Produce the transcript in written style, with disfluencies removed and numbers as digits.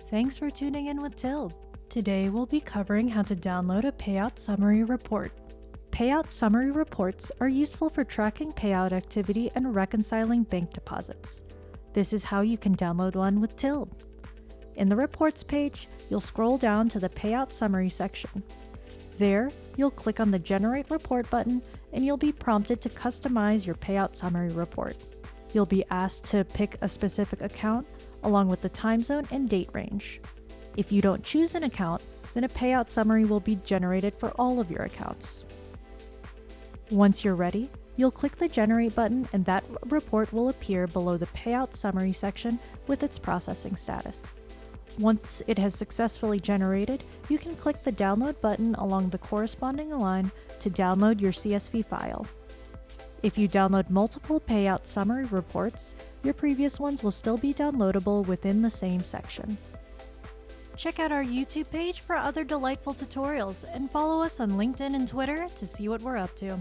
Thanks for tuning in with Tilde. Today we'll be covering how to download a payout summary report. Payout summary reports are useful for tracking payout activity and reconciling bank deposits. This is how you can download one with Tilde. In the reports page, you'll scroll down to the payout summary section. There, you'll click on the Generate Report button and you'll be prompted to customize your payout summary report. You'll be asked to pick a specific account along with the time zone and date range. If you don't choose an account, then a payout summary will be generated for all of your accounts. Once you're ready, you'll click the Generate button and that report will appear below the Payout Summary section with its processing status. Once it has successfully generated, you can click the Download button along the corresponding line to download your CSV file. If you download multiple Payout Summary reports, your previous ones will still be downloadable within the same section. Check out our YouTube page for other delightful tutorials and follow us on LinkedIn and Twitter to see what we're up to.